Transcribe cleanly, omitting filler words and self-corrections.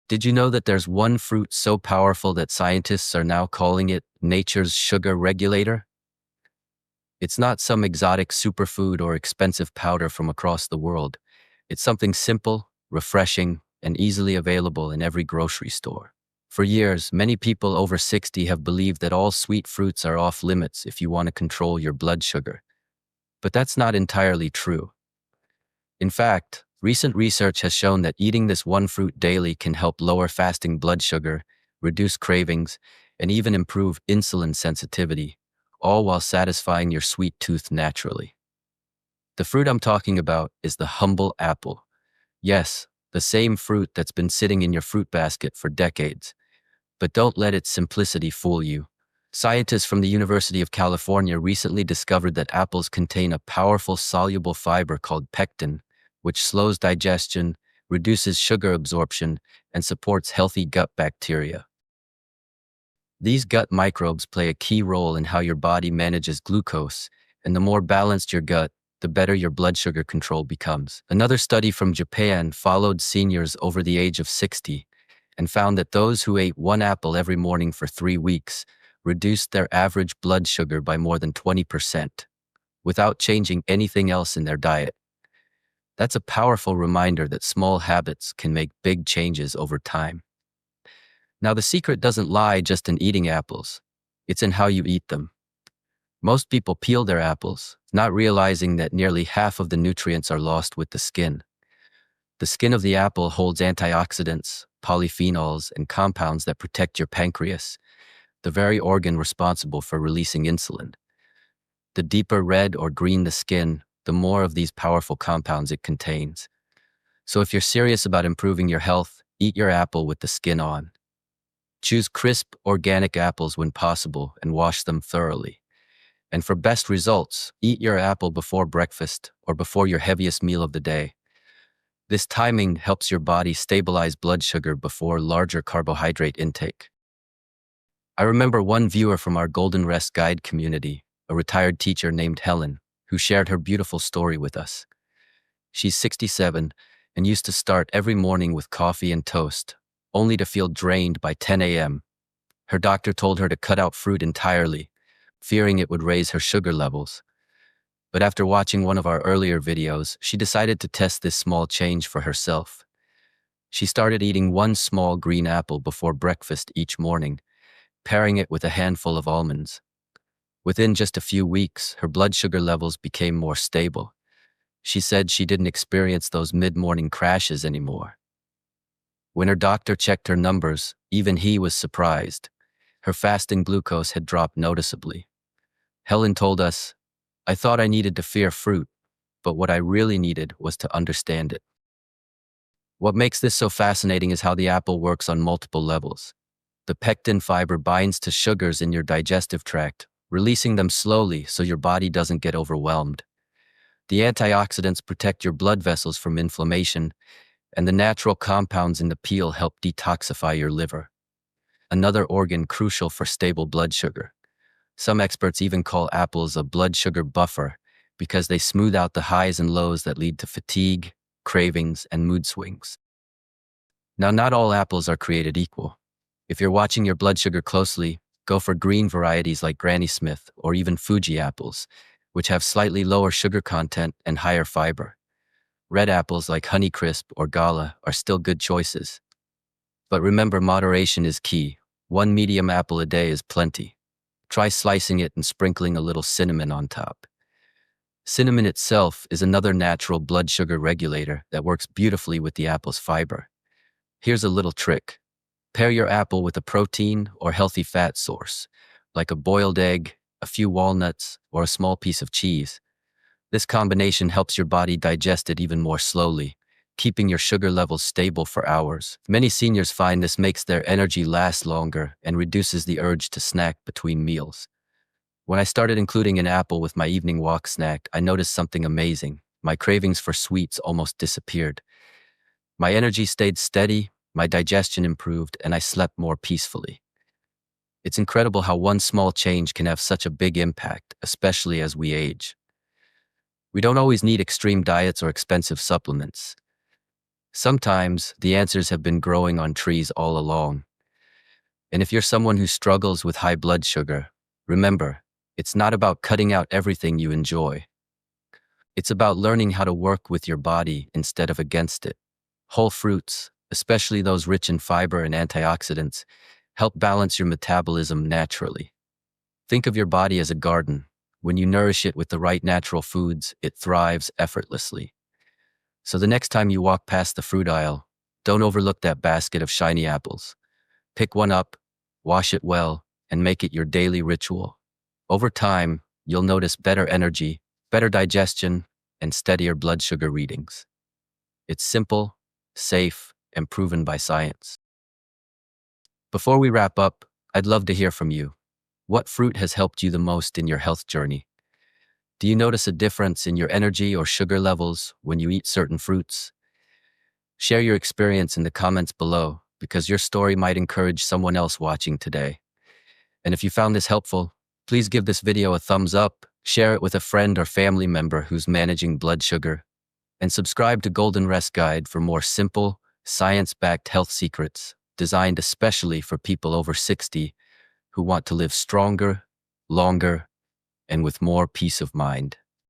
Did you know that there's one fruit so powerful that scientists are now calling it nature's sugar regulator? It's not some exotic superfood or expensive powder from across the world. It's something simple, refreshing, and easily available in every grocery store. For years, many people over 60 have believed that all sweet fruits are off limits if you want to control your blood sugar. But that's not entirely true. In fact, recent research has shown that eating this one fruit daily can help lower fasting blood sugar, reduce cravings, and even improve insulin sensitivity, all while satisfying your sweet tooth naturally. The fruit I'm talking about is the humble apple. Yes, the same fruit that's been sitting in your fruit basket for decades. But don't let its simplicity fool you. Scientists from the University of California recently discovered that apples contain a powerful soluble fiber called pectin, which slows digestion, reduces sugar absorption, and supports healthy gut bacteria. These gut microbes play a key role in how your body manages glucose, and the more balanced your gut, the better your blood sugar control becomes. Another study from Japan followed seniors over the age of 60 and found that those who ate one apple every morning for 3 weeks reduced their average blood sugar by more than 20% without changing anything else in their diet. That's a powerful reminder that small habits can make big changes over time. Now, the secret doesn't lie just in eating apples. It's in how you eat them. Most people peel their apples, not realizing that nearly half of the nutrients are lost with the skin. The skin of the apple holds antioxidants, polyphenols, and compounds that protect your pancreas, the very organ responsible for releasing insulin. The deeper red or green the skin, the more of these powerful compounds it contains. So if you're serious about improving your health, eat your apple with the skin on. Choose crisp, organic apples when possible and wash them thoroughly. And for best results, eat your apple before breakfast or before your heaviest meal of the day. This timing helps your body stabilize blood sugar before larger carbohydrate intake. I remember one viewer from our Golden Rest Guide community, a retired teacher named Helen, who shared her beautiful story with us. She's 67 and used to start every morning with coffee and toast, only to feel drained by 10 a.m. Her doctor told her to cut out fruit entirely, fearing it would raise her sugar levels. But after watching one of our earlier videos, she decided to test this small change for herself. She started eating one small green apple before breakfast each morning, pairing it with a handful of almonds. Within just a few weeks, her blood sugar levels became more stable. She said she didn't experience those mid-morning crashes anymore. When her doctor checked her numbers, even he was surprised. Her fasting glucose had dropped noticeably. Helen told us, "I thought I needed to fear fruit, but what I really needed was to understand it." What makes this so fascinating is how the apple works on multiple levels. The pectin fiber binds to sugars in your digestive tract, releasing them slowly so your body doesn't get overwhelmed. The antioxidants protect your blood vessels from inflammation, and the natural compounds in the peel help detoxify your liver, another organ crucial for stable blood sugar. Some experts even call apples a blood sugar buffer because they smooth out the highs and lows that lead to fatigue, cravings, and mood swings. Now, not all apples are created equal. If you're watching your blood sugar closely, go for green varieties like Granny Smith or even Fuji apples, which have slightly lower sugar content and higher fiber. Red apples like Honeycrisp or Gala are still good choices. But remember, moderation is key. One medium apple a day is plenty. Try slicing it and sprinkling a little cinnamon on top. Cinnamon itself is another natural blood sugar regulator that works beautifully with the apple's fiber. Here's a little trick. Pair your apple with a protein or healthy fat source, like a boiled egg, a few walnuts, or a small piece of cheese. This combination helps your body digest it even more slowly, keeping your sugar levels stable for hours. Many seniors find this makes their energy last longer and reduces the urge to snack between meals. When I started including an apple with my evening walk snack, I noticed something amazing. My cravings for sweets almost disappeared. My energy stayed steady, my digestion improved, and I slept more peacefully. It's incredible how one small change can have such a big impact, especially as we age. We don't always need extreme diets or expensive supplements. Sometimes the answers have been growing on trees all along. And if you're someone who struggles with high blood sugar, remember, it's not about cutting out everything you enjoy. It's about learning how to work with your body instead of against it. Whole fruits, especially those rich in fiber and antioxidants, help balance your metabolism naturally. Think of your body as a garden. When you nourish it with the right natural foods, it thrives effortlessly. So the next time you walk past the fruit aisle, don't overlook that basket of shiny apples. Pick one up, wash it well, and make it your daily ritual. Over time, you'll notice better energy, better digestion, and steadier blood sugar readings. It's simple, safe, and proven by science. Before we wrap up, I'd love to hear from you. What fruit has helped you the most in your health journey? Do you notice a difference in your energy or sugar levels when you eat certain fruits? Share your experience in the comments below because your story might encourage someone else watching today. And if you found this helpful, please give this video a thumbs up, share it with a friend or family member who's managing blood sugar, and subscribe to Golden Rest Guide for more simple, science-backed health secrets designed especially for people over 60 who want to live stronger, longer, and with more peace of mind.